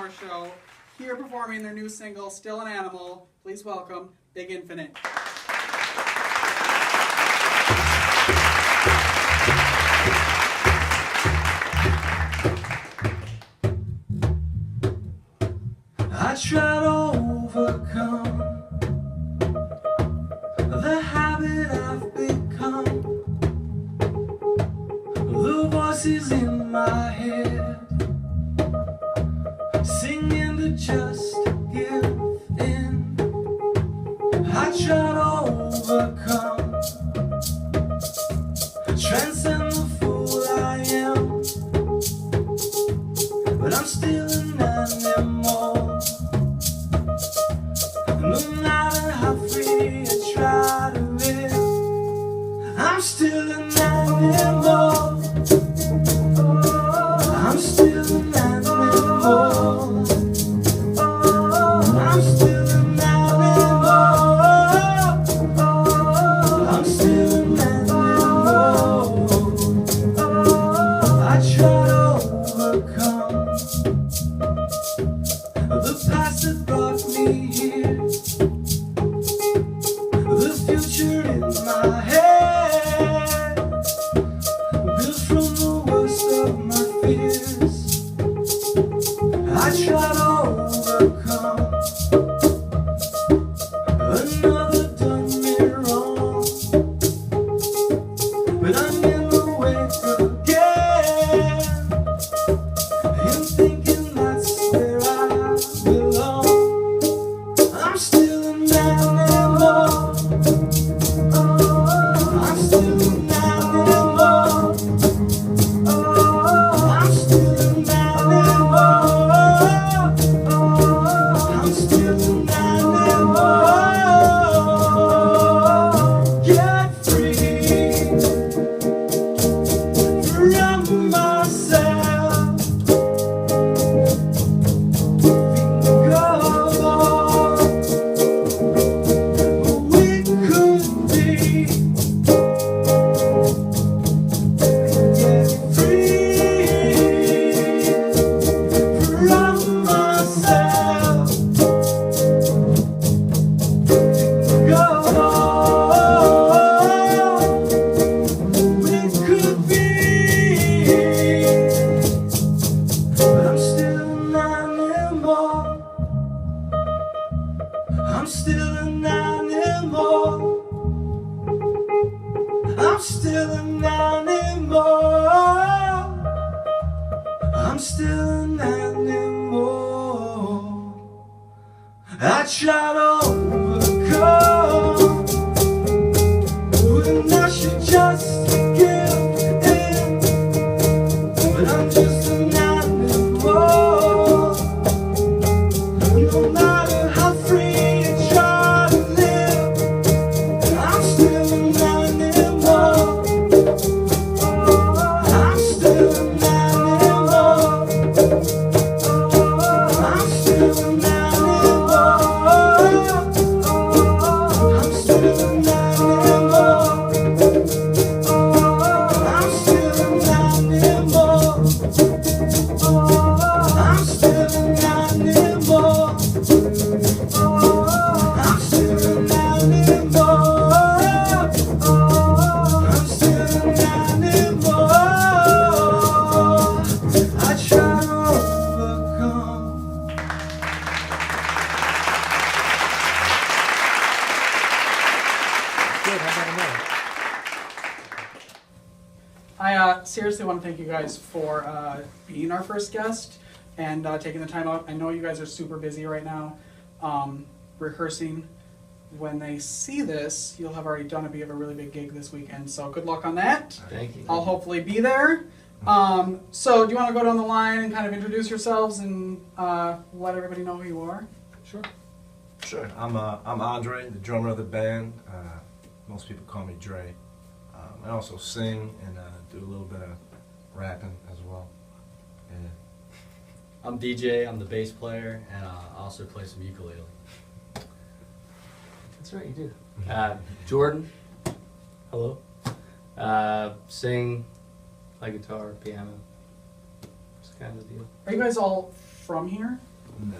Wilmore show, here performing their new single, Still an Animal. Please welcome Big Infinite. I try to overcome the habit I've become, the voices in my head singing to just give in. I try to overcome, transcend the fool I am, but I'm still an animal. No matter how free I try to live, I'm still an animal. I'm still an animal. I'm still an animal. I'm still an animal. I try to overcome the past that brought me here, the future in my head, built from the worst of my fears. I try to overcome another done me wrong, but I'm in the wake again, and thinking that's where I belong. I'm still an animal. I'm still an animal. I'm still an animal. I'm still an animal. Get free from myself. Think of all we could be. Get free from myself. Think of all we could be. But I'm still an animal. I'm still an animal. I'm still an animal. I'm still an animal. I try to overcome when I should just give in, but I'm just an animal. No matter how free I try to live, I'm still an animal. I'm still an animal. I'm still an animal. I'm still an animal. I'm still an animal. I'm still an animal. I'm still an animal. I'm still an animal. I try to overcome. Good, how about that? I seriously want to thank you guys for being our first guest and taking the time out. I know you guys are super busy right now rehearsing. When they see this, you'll have already done a really big gig this weekend, so good luck on that. Thank you. I'll hopefully be there. So do you want to go down the line and kind of introduce yourselves and let everybody know who you are? Sure. Sure. I'm Andre, the drummer of the band. Most people call me Dre. I also sing and do a little bit of rapping as well. Yeah. I'm DJ, I'm the bass player, and I also play some ukulele. That's right, you do. Jordan, hello. Sing, play guitar, piano. It's kind of the deal. Are you guys all from here? No.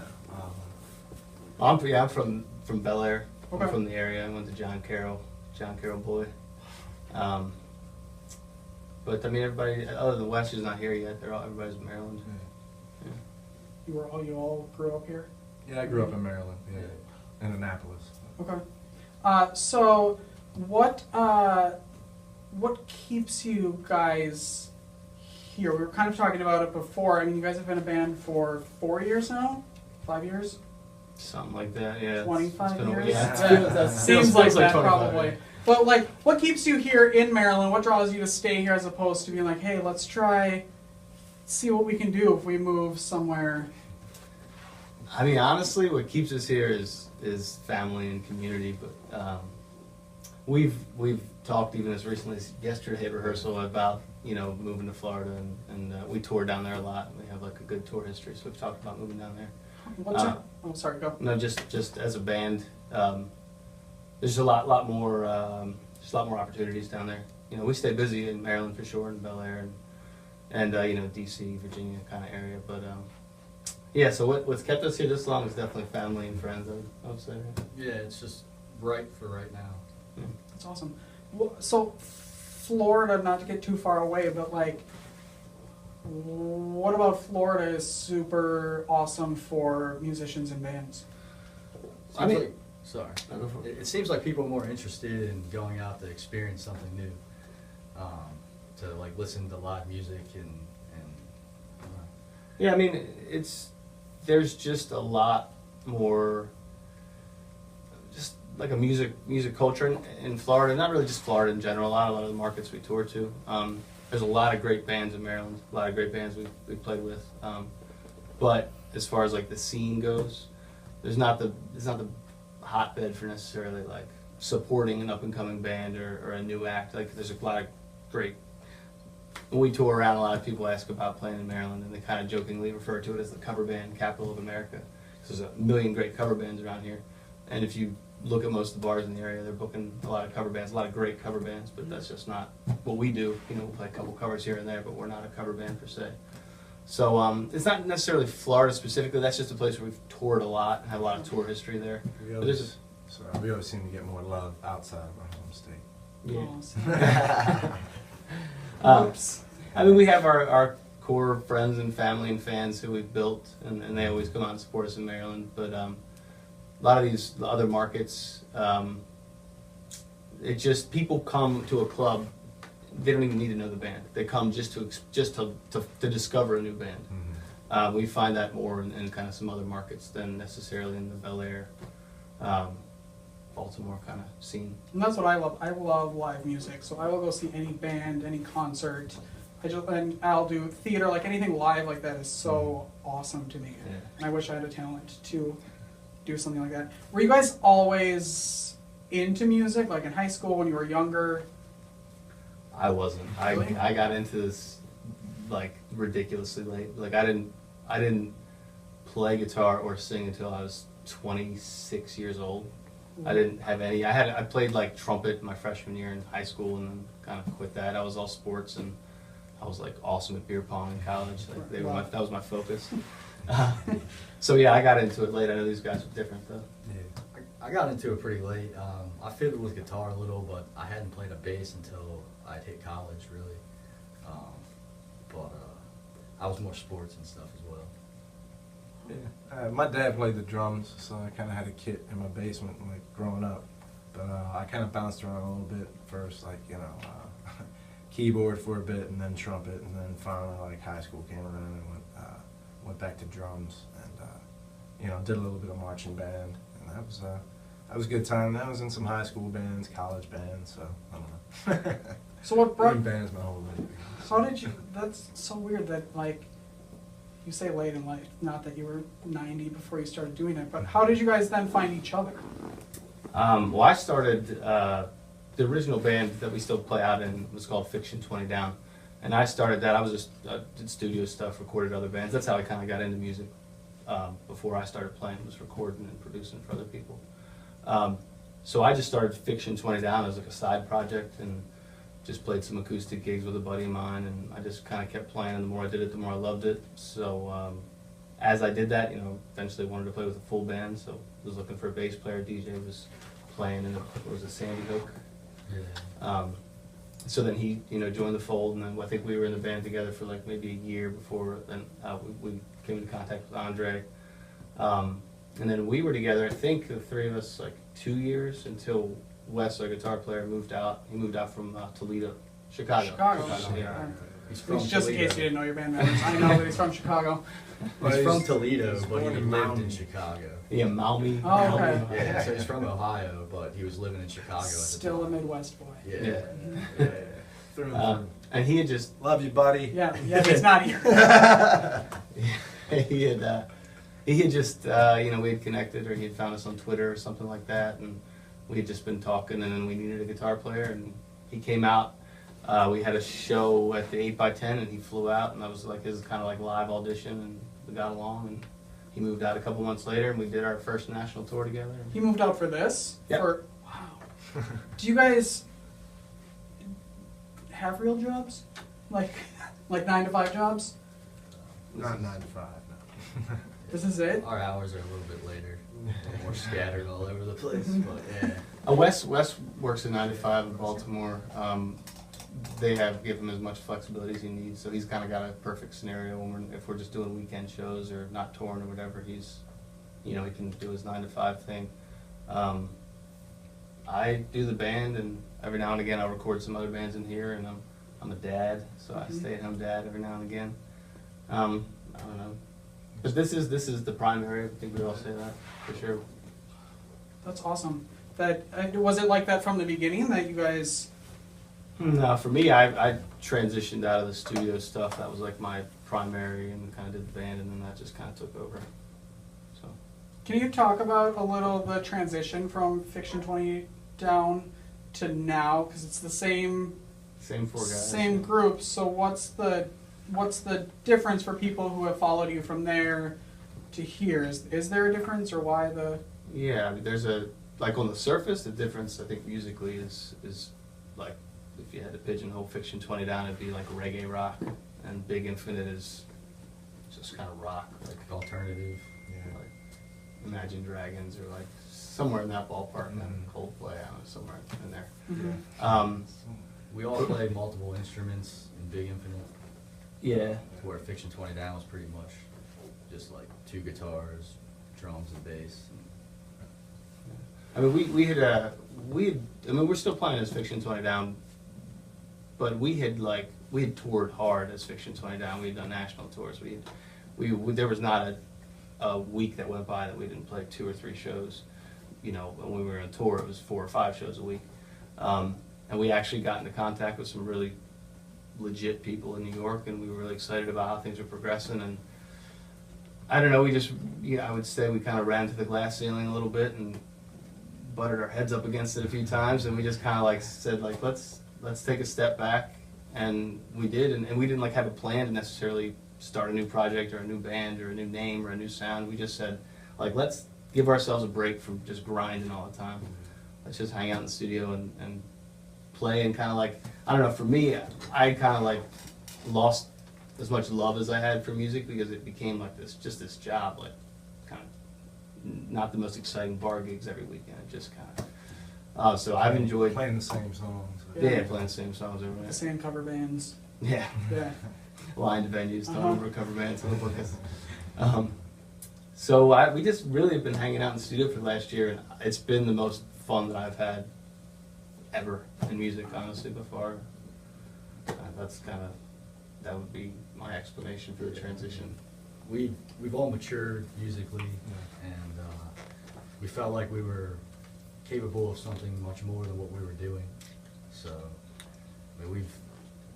I'm from Bel Air. Okay. I'm from the area. I went to John Carroll Boy. But I mean, everybody other than Wes who's not here yet. Everybody's in Maryland. You all grew up here? Yeah, I grew up in Maryland. Yeah, in Annapolis. Okay. So what keeps you guys here? We were kind of talking about it before. I mean, you guys have been a band for 4 years now? 5 years? Something like that. Yeah. 25 it's been years? Yeah. Seems like that 25, probably. yeah. But like, what keeps you here in Maryland? What draws you to stay here as opposed to being like, hey, let's try, see what we can do if we move somewhere? I mean, honestly, what keeps us here is family and community. But we've talked even as recently as yesterday at rehearsal about moving to Florida, and we tour down there a lot. We have like a good tour history, so we've talked about moving down there. What's your, oh, sorry, go. No, just as a band, there's a lot more opportunities down there. We stay busy in Maryland for sure, in Bel Air, and DC, Virginia kind of area. But yeah, so what's kept us here this long is definitely family and friends. I would say. Yeah, it's just right for right now. That's awesome. So, Florida, not to get too far away, but like, what about Florida is super awesome for musicians and bands? I mean, sorry. It seems like people are more interested in going out to experience something new, to like listen to live music and Yeah, I mean, there's just a lot more, just like a music culture in Florida. Not really just Florida in general. A lot of the markets we tour to. There's a lot of great bands in Maryland. A lot of great bands we've played with. But as far as like the scene goes, there's not the hotbed for necessarily like supporting an up and coming band or a new act. Like there's a lot of great. When we tour around, a lot of people ask about playing in Maryland, and they kind of jokingly refer to it as the cover band capital of America. There's a million great cover bands around here, and if you look at most of the bars in the area, they're booking a lot of cover bands, a lot of great cover bands, but that's just not what we do. We'll play a couple covers here and there, but we're not a cover band per se. So it's not necessarily Florida specifically. That's just a place where we've toured a lot and have a lot of tour history there. We But always seem to get more love outside of our home state. Yeah. Awesome. Oops. I mean, we have our core friends and family and fans who we've built, and they always come out and support us in Maryland. But a lot of these other markets, it just people come to a club. They don't even need to know the band. They come just to discover a new band. Mm-hmm. We find that more in kind of some other markets than necessarily in the Bel Air, Baltimore kind of scene. And that's what I love. I love live music, so I will go see any band, any concert. And I'll do theater, like anything live like that is so awesome to me. Yeah. And I wish I had a talent to do something like that. Were you guys always into music, like in high school when you were younger? I wasn't. Really? I got into this like ridiculously late. Like I didn't play guitar or sing until I was 26 years old. I didn't have any. I played like trumpet my freshman year in high school and then kind of quit that. I was all sports and I was like awesome at beer pong in college. Like that was my focus. So yeah, I got into it late. I know these guys were different though. Yeah. I got into it pretty late. I fiddled with guitar a little, but I hadn't played a bass until I'd hit college, really. But I was more sports and stuff as well. Yeah. My dad played the drums, so I kind of had a kit in my basement, like growing up. But I kind of bounced around a little bit first, like keyboard for a bit, and then trumpet, and then finally, like high school came around and went back to drums, and did a little bit of marching band, and that was a good time. That was in some high school bands, college bands, so I don't know. So what brought? Been bands my whole life. How did you? That's so weird that like you say late in life. Not that you were 90 before you started doing it, but how did you guys then find each other? Well, I started the original band that we still play out in was called Fiction 20 Down, and I started that. I was just did studio stuff, recorded other bands. That's how I kind of got into music. Before I started playing, was recording and producing for other people. So I just started Fiction 20 Down as like a side project and just played some acoustic gigs with a buddy of mine, and I just kind of kept playing, and the more I did it, the more I loved it. So as I did that, eventually wanted to play with a full band, so was looking for a bass player. DJ was playing in a Sandy Hook. Yeah. So then he, joined the fold, and then I think we were in the band together for like maybe a year before then we came into contact with Andre. And then we were together, I think the three of us, like 2 years until Wes, our guitar player, moved out. He moved out from Toledo, Chicago. Chicago. Yeah. He's from Just in Toledo. case you didn't know your band members, I know that he's from Chicago. He's from Toledo, he's but born he in lived Maumee. in Chicago. Yeah, Maumee. Oh, okay. Yeah, so he's from Ohio, but he was living in Chicago at the Still a time. Midwest boy. Yeah. Yeah. Yeah. Through and through. And he had just Love you, buddy. Yeah, he's not here. he had just we had connected, or he had found us on Twitter or something like that, and we had just been talking, and then we needed a guitar player, and he came out. We had a show at the 8x10, and he flew out, and that was like his kind of like live audition, and we got along, and he moved out a couple months later, and we did our first national tour together. He moved out for this? Yep. Wow. Do you guys have real jobs? Like 9-to-5 jobs? Not 9 to 5, no. This is it? Our hours are a little bit later, a little more scattered all over the place, but yeah. Wes works at 9 to 5 in Baltimore. They give him as much flexibility as he needs, so he's kind of got a perfect scenario if we're just doing weekend shows or not touring or whatever. He can do his 9 to 5 thing. I do the band, and every now and again I'll record some other bands in here, and I'm a dad, so I stay at home dad every now and again. I don't know, but this is the primary. I think we all say that for sure. That's awesome. Was it like that from the beginning that you guys... No, for me, I transitioned out of the studio stuff. That was like my primary, and kind of did the band, and then that just kind of took over. So, Can you talk about a little the transition from Fiction 20 down to now? Because it's the same same four guys. same group. So what's the difference for people who have followed you from there to here? Is there a difference, or why the... Yeah, I mean, there's like on the surface, the difference I think musically is like, if you had to pigeonhole Fiction 20 down, it'd be like reggae rock, and Big Infinite is just kind of rock, like Alternative. Yeah. like Imagine Dragons, or like somewhere in that ballpark, and Coldplay, I don't know, somewhere in there. Mhm. We all play multiple instruments in Big Infinite, Yeah. where Fiction 20 Down was pretty much just like 2 guitars, drums, and bass. I mean, we're still playing as Fiction 20 Down, but we had toured hard as Fiction 20 Down. We had done national tours. There was not a week that went by that we didn't play 2 or 3 shows. When we were on tour, it was 4 or 5 shows a week. And we actually got into contact with some really legit people in New York, and we were really excited about how things were progressing. And I don't know, I would say we kind of ran to the glass ceiling a little bit and butted our heads up against it a few times, and we just kind of like said, like, let's take a step back. And we did, and we didn't like have a plan to necessarily start a new project or a new band or a new name or a new sound. We just said, like, let's give ourselves a break from just grinding all the time. Let's just hang out in the studio and play, and kind of like, I don't know, for me, I kind of like lost as much love as I had for music, because it became like this job, like kind of not the most exciting bar gigs every weekend. It just kind of, so I've enjoyed Playing the same songs. playing the same songs every The night. same cover bands. Yeah. Yeah. Lined venues, Uh-huh. don't ever cover bands in the book. So we just really have been hanging out in the studio for the last year, and it's been the most fun that I've had ever in music, honestly, before. That would be my explanation for the transition. We've all matured musically, and we felt like we were capable of something much more than what we were doing. So we've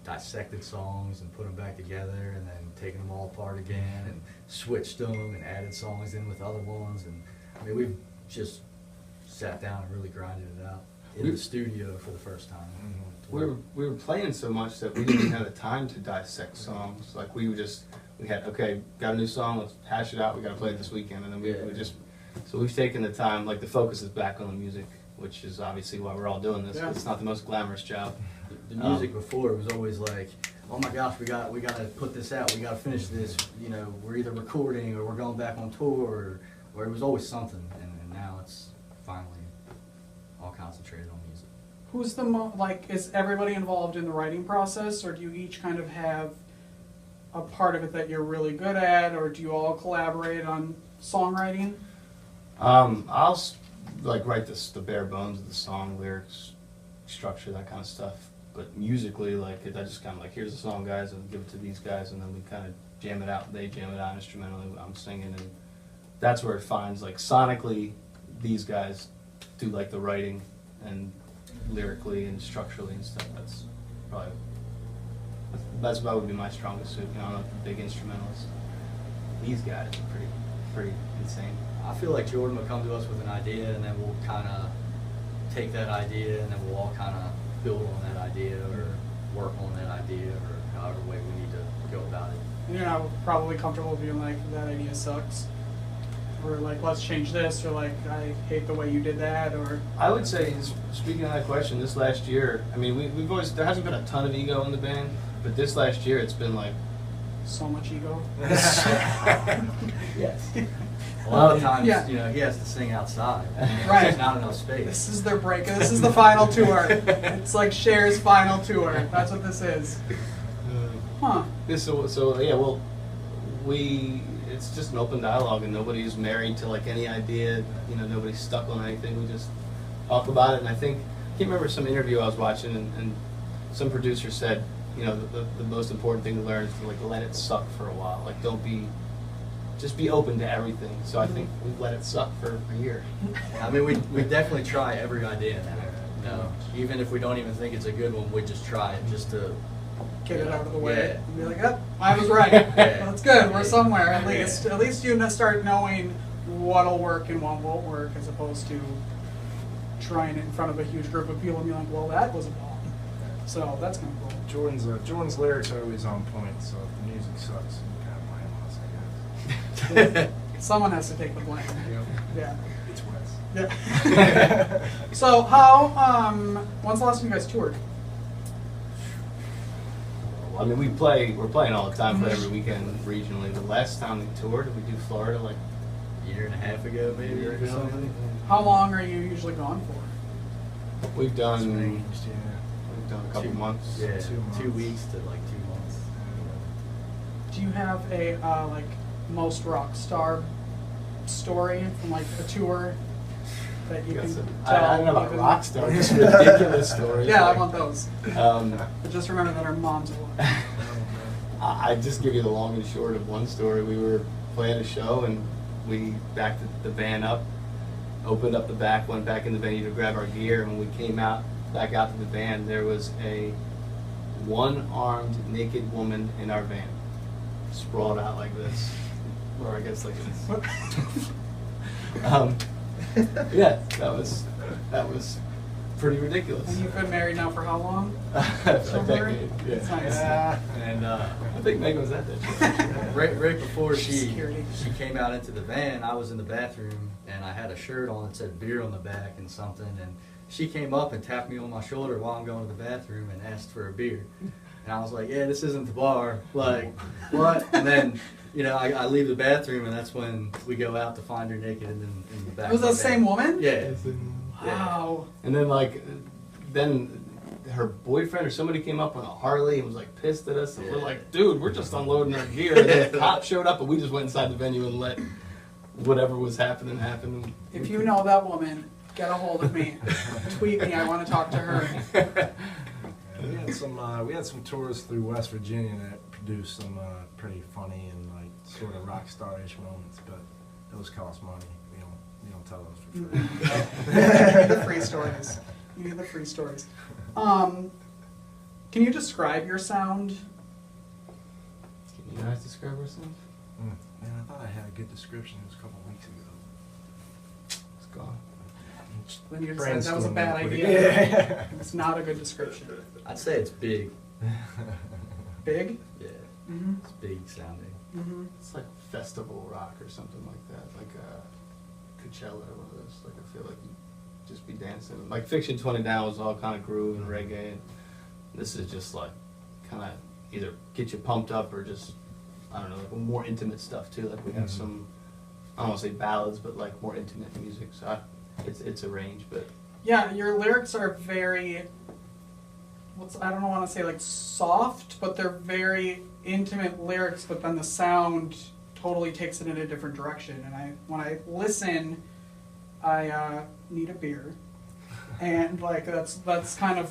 dissected songs and put them back together, and then taken them all apart again and switched them and added songs in with other ones. And we've just sat down and really grinded it out in the studio for the first time. We were playing so much that we didn't even have the time to dissect songs. Like we got a new song, let's hash it out, we gotta play it this weekend, and then so we've taken the time, like the focus is back on the music, which is obviously why we're all doing this. Yeah. It's not the most glamorous job. The music before was always like, oh my gosh, we gotta put this out, we gotta finish this, you know, we're either recording or we're going back on tour, or it was always something, and now it's finally all concentrated on music. Who's the like, is everybody involved in the writing process, or do you each kind of have a part of it that you're really good at, or do you all collaborate on songwriting? I'll like write the bare bones of the song, lyrics, structure, that kind of stuff. But musically, like I just kind of like, here's the song, guys, and give it to these guys, and then we kind of jam it out. They jam it out instrumentally. I'm singing, and that's where it finds like sonically, these guys do like the writing, and lyrically and structurally and stuff. That's probably my strongest suit. You know, I'm not the big instrumentalist. These guys are pretty insane. I feel like Jordan will come to us with an idea, and then we'll kind of take that idea, and then we'll all kind of build on that idea, or work on that idea, or however way we need to go about it. And you're not probably comfortable being like, that idea sucks, or like, let's change this, or like, I hate the way you did that, or... I would say, speaking of that question, this last year, I mean, we've always, there hasn't been a ton of ego in the band, but this last year it's been like... So much ego. Yes. A lot of times, Yeah. you know, he has to sing outside. Right. There's not enough space. This is their break. This is the final tour. It's like Cher's final tour. That's what this is. Huh. So yeah, well, it's just an open dialogue, and nobody's married to like any idea. You know, nobody's stuck on anything. We just talk about it, and I can't remember some interview I was watching, and some producer said, you know, the most important thing to learn is to like let it suck for a while. Like, just be open to everything. So I think we've let it suck for a year. I mean, we definitely try every idea now. You know, even if we don't even think it's a good one, we just try it just to Get it out of the way. Yeah. And be like, oh, I was right. Yeah. That's good. We're somewhere at least. At least you start knowing what'll work and what won't work, as opposed to trying it in front of a huge group of people and be like, well, that wasn't wrong. So that's kind of cool. Jordan's lyrics are always on point, so if the music sucks, you kind of blame us, I guess. Someone has to take the blame. Yeah. It's Wes. Yeah. So how, when's the last time you guys toured? I mean, we're playing all the time, play every weekend regionally. The last time we toured, we do Florida like a year and a half ago, maybe, or something. How long are you usually gone for? we've done Changed, yeah. we've done a couple months. Yeah, 2 months. 2 weeks to like 2 months. Do you have a like most rock star story from like a tour that you can tell? I don't know about even- rock star, just ridiculous stories. Yeah, I like, want those. But just remember that our moms will. I just give you the long and short of one story. We were playing a show, and we backed the van up, opened up the back, went back in the venue to grab our gear, and when we came back out to the van, there was a one-armed naked woman in our van, sprawled out like this, or I guess like this. Yeah, that was pretty ridiculous. And you've been married now for how long? A Somewhere? decade, yeah. That's nice. And I think Megan was at that show. right before she Security. came out into the van, I was in the bathroom, and I had a shirt on that said beer on the back and something, and she came up and tapped me on my shoulder while I'm going to the bathroom and asked for a beer. And I was like, yeah, this isn't the bar. Like, what? And then, you know, I leave the bathroom, and that's when we go out to find her naked in the back. It was of that the same van. woman? Yeah. Wow. And then her boyfriend or somebody came up on a Harley and was like pissed at us, and we're like, dude, we're just unloading our gear. And then the cop showed up, and we just went inside the venue and let whatever was happening happen. If you know that woman, get a hold of me. Tweet me. I want to talk to her. We had some tours through West Virginia that produced some pretty funny and like sort of rock star-ish moments, but those cost money. We don't tell those for free. You need the free stories. You need the free stories. Can you describe your sound? Can you guys describe ourselves? Man, I thought I had a good description. It was a couple of weeks ago. It's gone. When you said that was a bad Brainstorming idea. Yeah. It's not a good description. I'd say it's big. Big? Yeah, Mm-hmm. it's big sounding. Mm-hmm. It's like festival rock or something like that, like Coachella or one of those. Like I feel like you just be dancing. Like Fiction 20 Down was all kind of groove and reggae, and this is just like kind of either get you pumped up or just, I don't know, like more intimate stuff too. Like we have some, I don't want to say ballads, but like more intimate music. So it's a range, but Yeah, your lyrics are very, I don't want to say like soft, but they're very intimate lyrics, but then the sound totally takes it in a different direction. And when I listen, I need a beer. And like that's kind of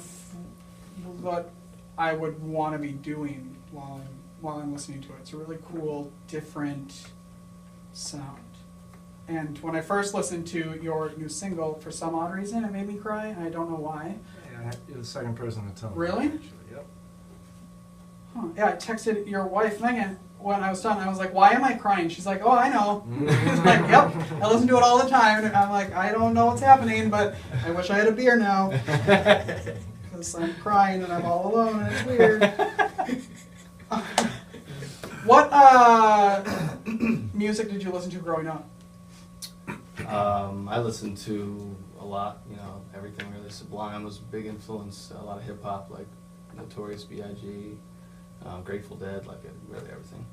what I would want to be doing while I'm listening to it. It's a really cool, different sound. And when I first listened to your new single, for some odd reason, it made me cry. I don't know why. Yeah, you're the second person to tell me. Really? Actually, yep. Huh. Yeah, I texted your wife, Megan, when I was done. I was like, why am I crying? She's like, oh, I know. She's like, yep, I listen to it all the time. And I'm like, I don't know what's happening, but I wish I had a beer now. Because I'm crying and I'm all alone and it's weird. What music did you listen to growing up? I listened to a lot, you know, everything really. Sublime was a big influence, a lot of hip hop, like Notorious B.I.G., Grateful Dead, like really everything.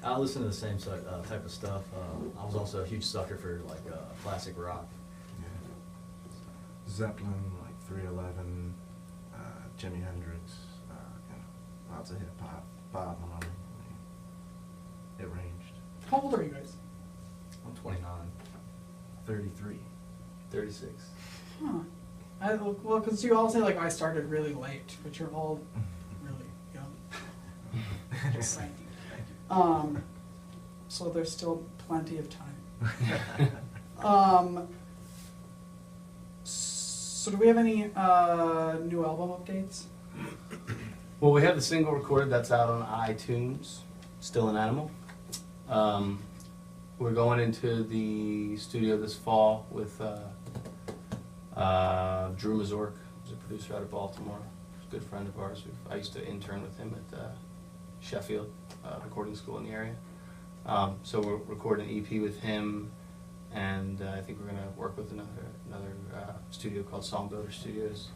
I listen to the same type of stuff. I was also a huge sucker for like classic rock. Yeah. Zeppelin, like 311, Jimi Hendrix, you know, lots of hip hop, Bob Marley. I mean, it ranged. How old are you guys? I'm 29. 33. 36. Huh. Well, because you all say like I started really late, but you're all really young. Just saying. So there's still plenty of time. So do we have any new album updates? Well, we have the single recorded that's out on iTunes, Still an Animal. We're going into the studio this fall with Drew Mazurk, who's a producer out of Baltimore. He's a good friend of ours. I used to intern with him at Sheffield recording school in the area. So we're recording an EP with him, and I think we're going to work with another studio called Song Builder Studios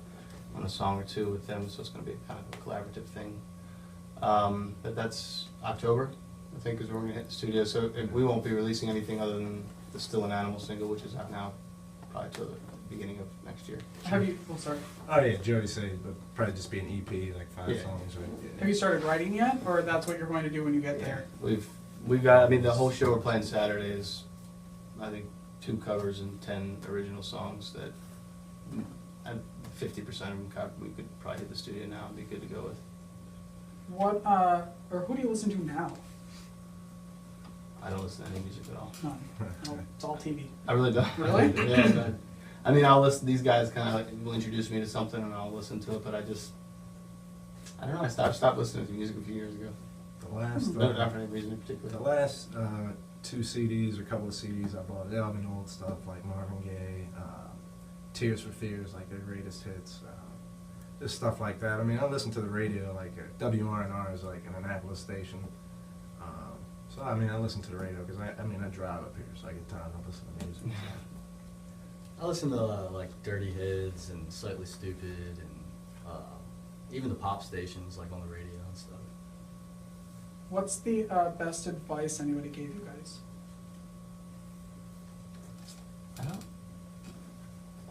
on a song or two with them. So it's going to be kind of a collaborative thing. But that's October, I think, is when we're going to hit the studio. So we won't be releasing anything other than the Still an Animal single, which is out now, probably till the beginning of next year. Have you? Oh, sorry. Oh yeah, Jody said, but probably just be an EP, like 5 Yeah. songs, right? Yeah. Have you started writing yet, or that's what you're going to do when you get there? We've got, I mean, the whole show we're playing Saturday is, I think, 2 covers and 10 original songs that 50% of them we could probably hit the studio now and be good to go with. What or who do you listen to now? I don't listen to any music at all. None. No, it's all TV. I really don't. Really? Yeah. I mean, I'll listen. These guys kind of like will introduce me to something, and I'll listen to it. But I don't know. I stopped listening to music a few years ago. The last, Not for any reason in particular. the last 2 CDs or couple of CDs I bought, they've all been old stuff like Marvin Gaye, Tears for Fears, like their greatest hits, just stuff like that. I mean, I listen to the radio, like WRNR is like an Annapolis station. So I mean, I listen to the radio because I drive up here, so I get time to listen to music. I listen to like Dirty Hits and Slightly Stupid and even the pop stations like on the radio and stuff. What's the best advice anybody gave you guys?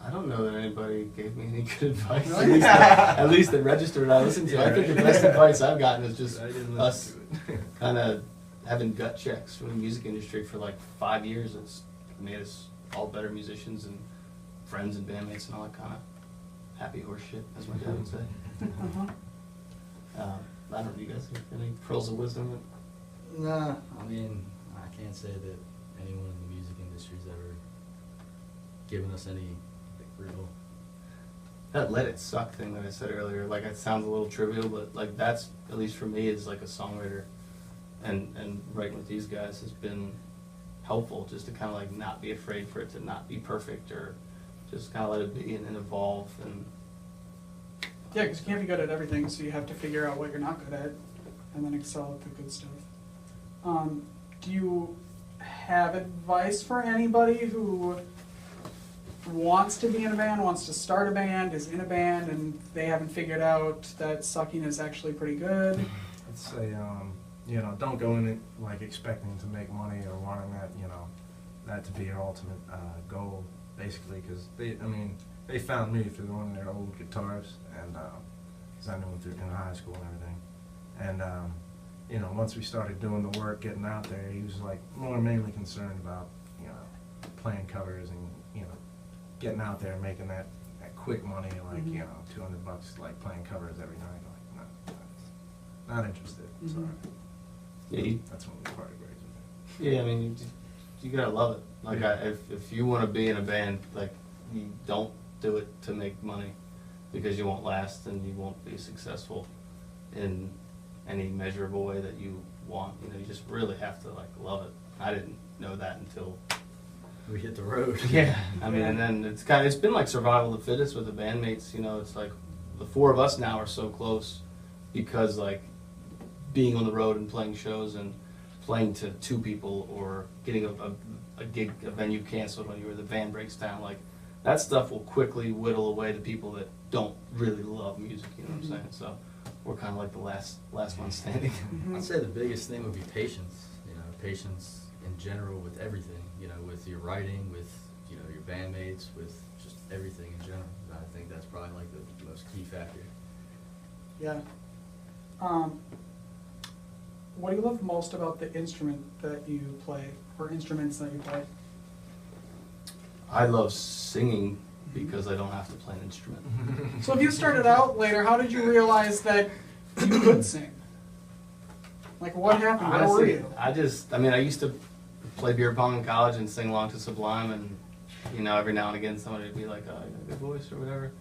I don't know that anybody gave me any good advice. Really? At least that registered I listened to. Yeah, I think right. the best advice I've gotten is just I didn't us listen to it. kind of having gut checks from the music industry for like 5 years. It's made us all better musicians and friends and bandmates and all that kind of happy horse shit, as my dad would say. Uh-huh. I don't know, you guys have any pearls of wisdom? Nah, I mean, I can't say that anyone in the music industry's ever given us any like, real. That Let It Suck thing that I said earlier, like it sounds a little trivial, but like that's, at least for me, as like a songwriter and writing with these guys has been helpful, just to kind of like not be afraid for it to not be perfect, or just kind of let it be and evolve. And Yeah, because you can't be good at everything, so you have to figure out what you're not good at, and then excel at the good stuff. Do you have advice for anybody who wants to be in a band, wants to start a band, is in a band, and they haven't figured out that sucking is actually pretty good? I'd say, you know, don't go in it like expecting to make money or wanting that, you know, that to be your ultimate goal, basically, because they found me through one of their old guitars, and because I knew them through in high school and everything, and you know, once we started doing the work, getting out there, he was like more mainly concerned about, you know, playing covers and, you know, getting out there and making that quick money, like, you know, $200, like playing covers every night. Like, no, not interested. Sorry. Yeah, That's when we parted ways with it. Yeah, I mean, you gotta love it. Like, Yeah. if you want to be in a band, like, you don't do it to make money, because you won't last and you won't be successful in any measurable way that you want. You know, you just really have to like love it. I didn't know that until We hit the road. yeah. I mean, and then it's been like survival of the fittest with the bandmates. You know, it's like the four of us now are so close because like being on the road and playing shows and playing to two people or getting a gig, a venue canceled when the band breaks down, like that stuff will quickly whittle away to people that don't really love music, you know what I'm saying? So we're kind of like the last one standing. I'd say the biggest thing would be patience. You know, patience in general with everything. You know, with your writing, with your bandmates, with just everything in general. I think that's probably like the most key factor. Yeah. What do you love most about the instrument that you play, or instruments that you play? I love singing because I don't have to play an instrument. So if you started out later, how did you realize that you could sing? Like, what happened? Where were Honestly, you? I used to play beer pong in college and sing along to Sublime, and every now and again somebody would be like, "Oh, you got a good voice" or whatever.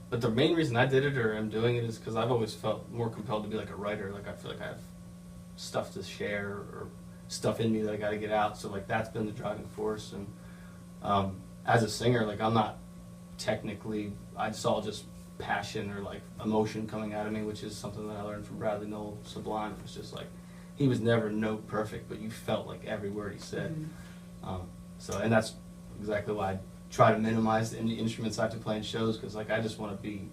But the main reason I did it or am doing it is because I've always felt more compelled to be like a writer. Like I feel like I have stuff to share or stuff in me that I got to get out. So like that's been the driving force. And as a singer, like I'm not technically, I saw just passion or like emotion coming out of me, which is something that I learned from Bradley Noel Sublime. It was just like he was never note perfect, but you felt like every word he said. And that's exactly why I try to minimize the instruments I have to play in shows, because like I just want to be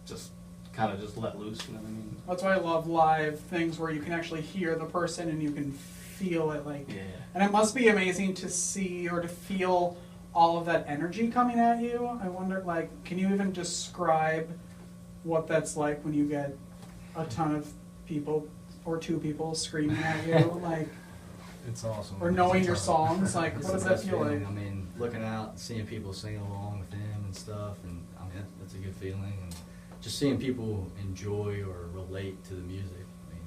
just kind of just let loose, you know what I mean? That's why I love live things where you can actually hear the person and you can feel it, like. Yeah. And it must be amazing to see or to feel all of that energy coming at you. I wonder, like, can you even describe what that's like when you get a ton of people or two people screaming at you, like, It's awesome. or knowing your songs, like, It's what does the that best feel like? feeling. I mean, looking out and seeing people singing along with him and stuff, and I mean, that's a good feeling. And just seeing people enjoy or relate to the music. I mean,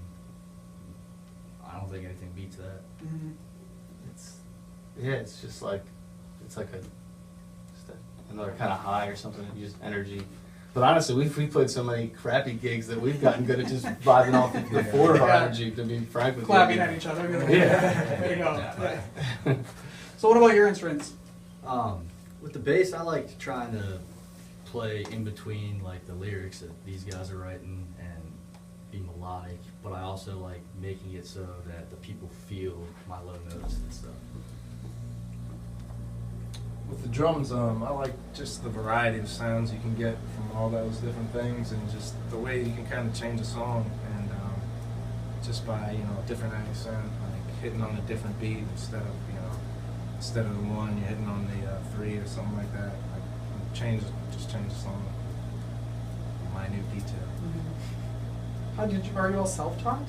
I don't think anything beats that. Mhm. It's just like, it's like another kind of high or something, just energy. But honestly, we've played so many crappy gigs that we've gotten good at just vibing off the floor of our Yeah. energy, to be frank with Clapping you. at each other. Yeah. There you go. Yeah. Yeah. So what about your instruments? With the bass, I like trying to play in between like the lyrics that these guys are writing and be melodic, but I also like making it so that the people feel my low notes and stuff. With the drums, I like just the variety of sounds you can get from all those different things, and just the way you can kind of change a song, and just by a different accent, like hitting on a different beat instead of the one you're hitting on the three or something like that. Like change the song. Minute detail. Are you all self-taught?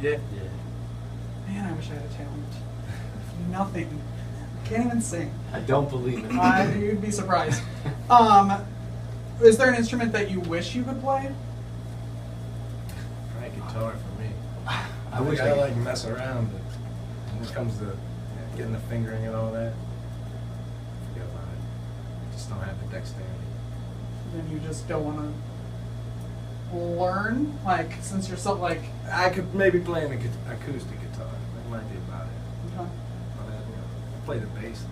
Yeah. Yeah. Man, I wish I had a talent. Nothing. Can't even sing. I don't believe it. You'd be surprised. Is there an instrument that you wish you could play? Probably guitar for me. I wish I I could. like mess around, but when it comes to getting the fingering and all that, forget about it. I just don't have the dexterity. Then you just don't want to learn? Like, since you're so, like... I could maybe play an acoustic guitar. That might be about it. Okay. But I play the bass.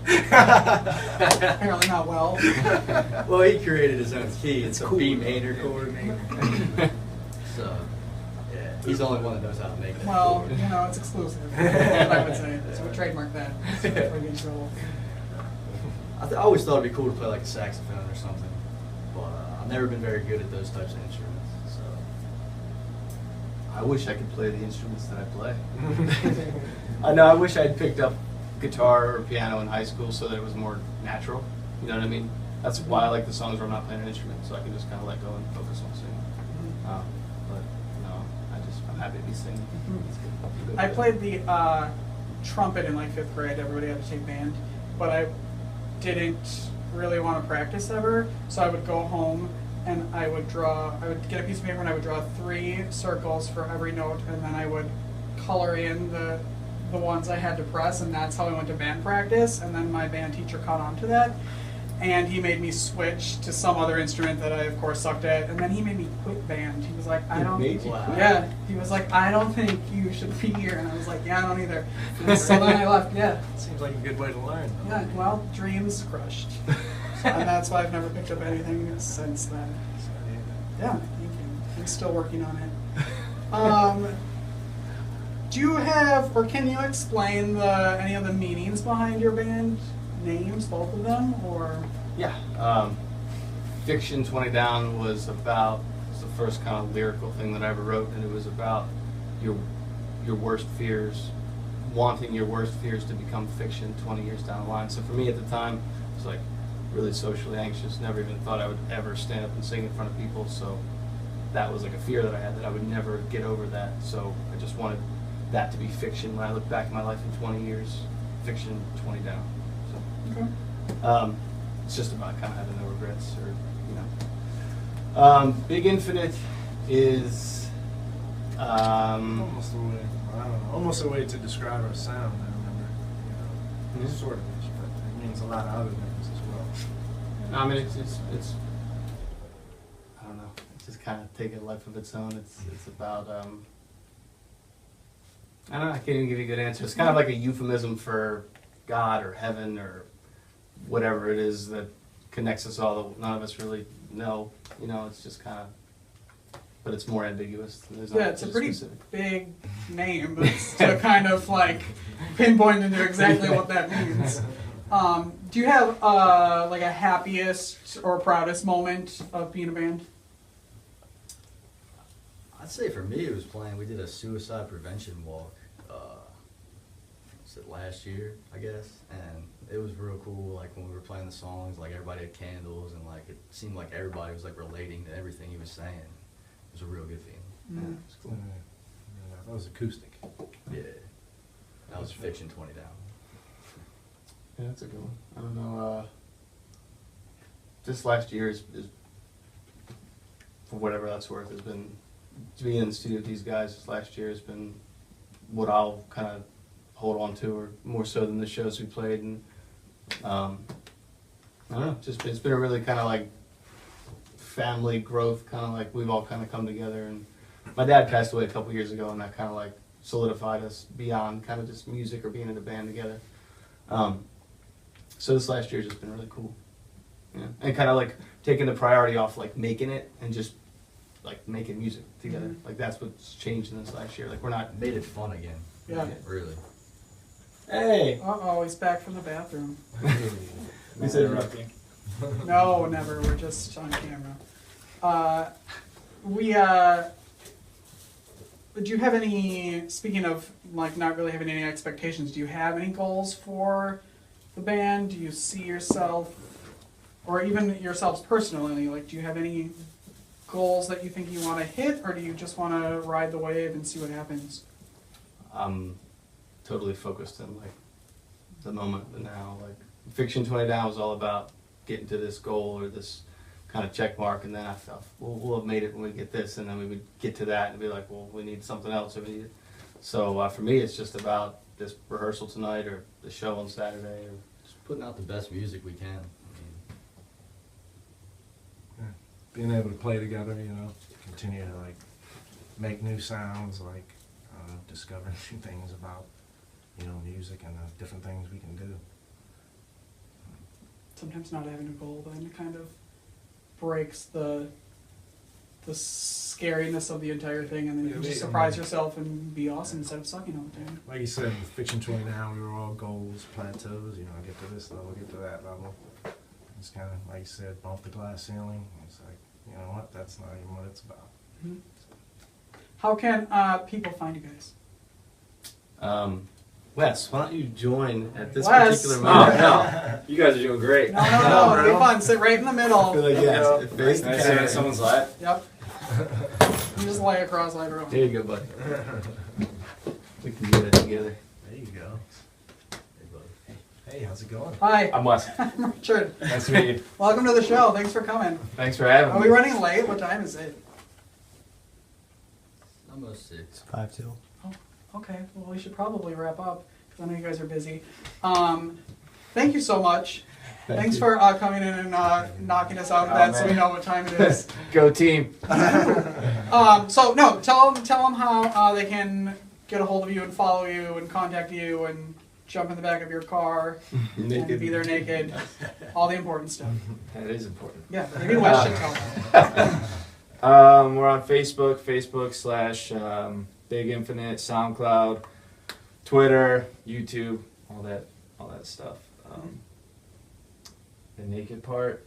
Apparently not well. Well, he created his own key. It's a cool. B major chord. So, yeah. He's the only one that knows how to make that. Well, you know, it's exclusive, I would say, so we trademark that, so if we get in trouble. I always thought it'd be cool to play like a saxophone or something, but I've never been very good at those types of instruments. So I wish I could play the instruments that I play. I know. I wish I'd picked up guitar or piano in high school so that it was more natural. You know what I mean? That's why I like the songs where I'm not playing an instrument, so I can just kind of let go and focus on singing. But no, I'm happy to be singing. It's good. I played the trumpet in like 5th grade. Everybody had to take band, but I didn't really want to practice ever. So I would go home and I would get a piece of paper and I would draw 3 circles for every note, and then I would color in the ones I had to press, and that's how I went to band practice. And then my band teacher caught on to that, and he made me switch to some other instrument that I of course sucked at, and then he made me quit band. He was like, I don't made you quit? Yeah, he was like, I don't think you should be here, and I was like, yeah, I don't either. And so then I left. Yeah, Seems like a good way to learn. yeah. Well, dreams crushed, and that's why I've never picked up anything since then. Yeah, thank you. I'm still working on it. Do you have, or can you explain any of the meanings behind your band names, both of them, or? Yeah. Fiction 20 Down was the first kind of lyrical thing that I ever wrote, and it was about your worst fears, wanting your worst fears to become fiction 20 years down the line. So for me at the time, it was like really socially anxious, never even thought I would ever stand up and sing in front of people, so that was like a fear that I had, that I would never get over that. So I just wanted that to be fiction when I look back at my life in 20 years, fiction 20 down. So. Okay. It's just about kind of having no regrets, or Big Infinite is Almost a way, I don't know, almost a way to describe our sound. I remember, sort of, but it means a lot of other things as well. I mean, it's I don't know. It's just kind of taking a life of its own. It's about I don't know. I can't even give you a good answer. It's kind of like a euphemism for God or heaven or whatever it is that connects us all that none of us really know. You know, it's just kind of, but it's more ambiguous. There's Yeah, not it's a just pretty specific. big name to kind of like pinpoint into exactly what that means. Do you have like a happiest or proudest moment of being a band? I'd say for me it was playing. We did a suicide prevention walk. Was it last year, I guess? And it was real cool. Like when we were playing the songs, like everybody had candles, and like it seemed like everybody was like relating to everything he was saying. It was a real good feeling. Mm. Yeah, it was cool. Yeah, that was acoustic. Yeah, that was Fiction 20 Down. Yeah, that's a good one. I don't know. This last year is for whatever that's worth, has been, to be in the studio with these guys this last year has been what I'll kind of hold on to, or more so than the shows we played. And I don't know, it's been a really kind of like family growth, kind of like we've all kind of come together. And my dad passed away a couple years ago, and that kind of like solidified us beyond kind of just music or being in a band together. So this last year has just been really cool. Yeah. And kind of like taking the priority off like making it and just like making music together. Mhm. Like that's what's changed in this last year. Like we're not. Made it fun again. Yeah. Really. Hey. Uh-oh, he's back from the bathroom. We said interrupting. No, never. We're just on camera. Do you have any, speaking of like not really having any expectations, do you have any goals for the band? Do you see yourself, or even yourselves personally, like do you have any goals that you think you want to hit, or do you just want to ride the wave and see what happens? I'm totally focused on like the moment, the now. Like Fiction 20 Down was all about getting to this goal or this kind of check mark, and then I felt we'll have made it when we get this, and then we would get to that and be like, well, we need something else. Or we need it. So for me, it's just about this rehearsal tonight or the show on Saturday. Or Just putting out the best music we can. Yeah. Being able to play together, continue to like make new sounds, like discover new things about music and the different things we can do. Sometimes not having a goal then kind of breaks the the scariness of the entire thing, and then you Yeah, can just they- surprise yourself and be awesome instead of sucking all the time. Like you said, with Fiction 20 now, we were all goals, plateaus, you know, get to this level, get to that level. It's kind of, like you said, bump the glass ceiling. It's like, you know what, that's not even what it's about. How can people find you guys? Wes, why don't you join at this Wes. particular Oh, moment? no. You guys are doing great. No, it'll be fun. Sit right in the I feel middle. like, yes, face the Can I sit on camera. someone's lap? Yep. You just lay across like a There you go, buddy. We can do that together. There you go. Hey, how's it going? Hi, I'm Wes. I'm Richard. Nice to meet you. Welcome to the show. Thanks for coming. Thanks for having Are me. we running late? What time is it? Almost 6. 5-2. Okay, well, we should probably wrap up because I know you guys are busy. Thank you so much. Thanks you. for coming in and knocking us out of Oh, that so man. we know what time it is. Go team. So no, tell them how they can get a hold of you and follow you and contact you and jump in the back of your car and be there naked. All the important stuff. That is important. Yeah, maybe Wes should tell them. We're on Facebook, Big Infinite, SoundCloud, Twitter, YouTube, all that stuff. The naked part.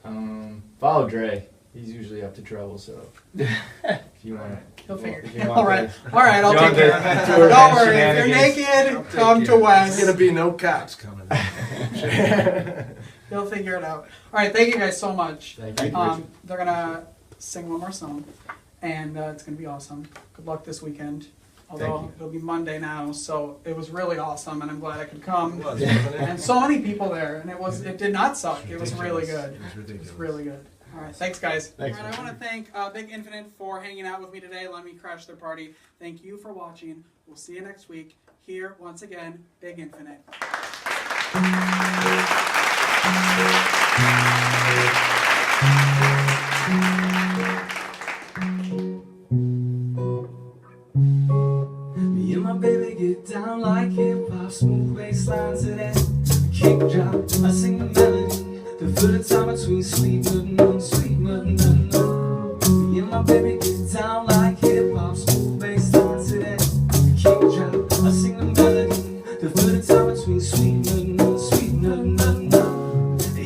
Follow Dre. He's usually up to trouble, so if you want, He'll figure if it you out. want All right, I'll you take want care the of it. tour Don't bus worry, if you're shenanigans. naked, come to There's Wes. gonna be no cops coming. He'll figure it out. All right, thank you guys so much. Thank you. They're gonna sing one more song, and it's gonna be awesome. Good luck this weekend. Although it'll be Monday now, so it was really awesome, and I'm glad I could come. And so many people there, and it did not suck. It was really good. It was It ridiculous. was really good. All right, thanks guys. Thanks, All right, I want to thank Big Infinite for hanging out with me today. Let me crash their party. Thank you for watching. We'll see you next week. Here, once again, Big Infinite. Me and my baby get down like hip hop, smooth bass lines to that kick drop. I sing the melody, the fill the time between sweet nothing and sweet nothing. Me and my baby get down like hip hop, smooth bass lines to that kick drop. I sing the melody, the fill the time between sweet nothing and sweet nothing.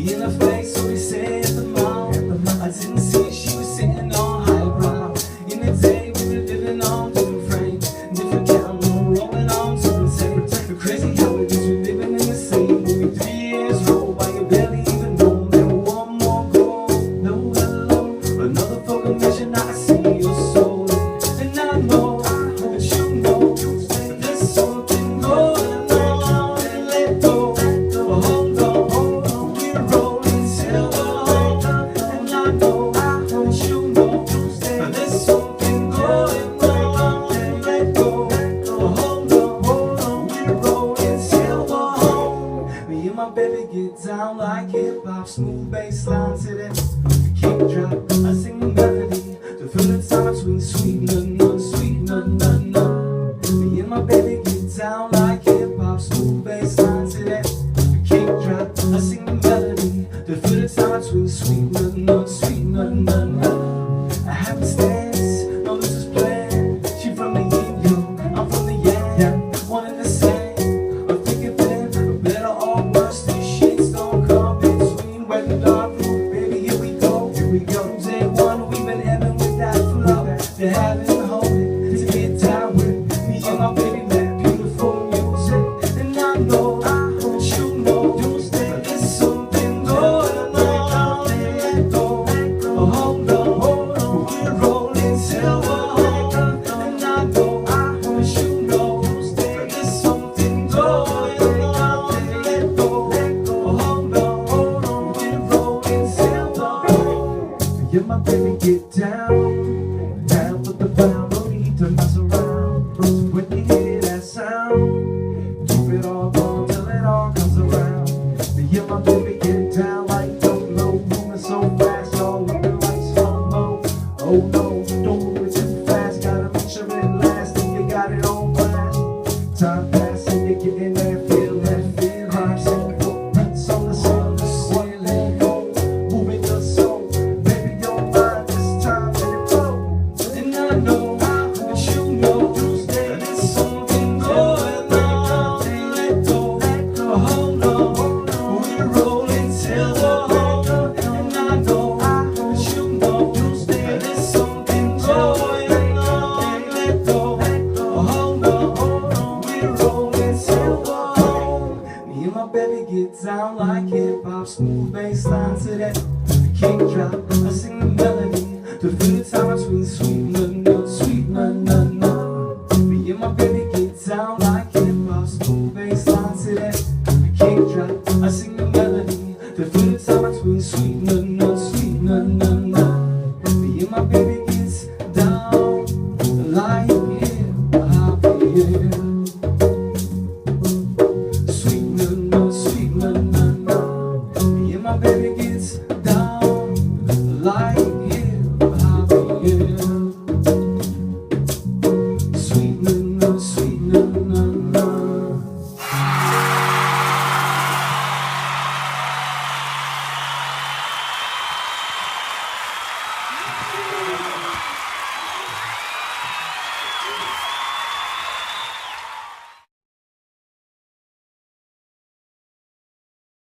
In her face, so we say at the mall. I didn't see she was sitting on highbrow. In the day, we were living on different frames, different camera, rolling on different tape. Crazy how it is, we're living in the same movie. 3 years roll by, you barely even know. Then one more go, no hello. Another fucking mission, I see your soul. And I know that you know that there's something going on. And let go, hold on, we're rolling silver. And I know that you know that there's something going on. And let go, hold on, we're rolling silver. Me and my baby get down like hip hop, smooth bass line to that kick drop. I sing the melody, the fill the time between sweet nothing, sweet nothing. Me and my baby get down like hip hop, smooth bass line to that kick drop. I sing the melody, the fill the time between sweet nothing, sweet nothing. I have a stance, no this is planned. She from the yin, I'm from the yang, one and the same. I'm thinking better, better or worse. These shits don't come between wet and dark room. Baby, here we go. Day one, we've been having with that flow. To have it and hold it, to get down with me and my baby, that beautiful music. And I know that you know that there's something going on. Let go, hold on, we're rolling silver. And I know that you know that there's something going on. Let go, hold on, we're rolling silver. Yeah, my baby, get down, down with the pound, no need to mess around. So when you hear that sound, keep it all going till it all comes around. Yeah, my baby, get down like don't know, moving so fast, y'all looking like slow-mo. Oh no, don't move it too fast, gotta make sure it lasts, and you got it on blast. Time passing, you're getting that feel, crime scene footprints on the ceiling, one let go, moving your soul, baby, your mind, this time let it flow. my baby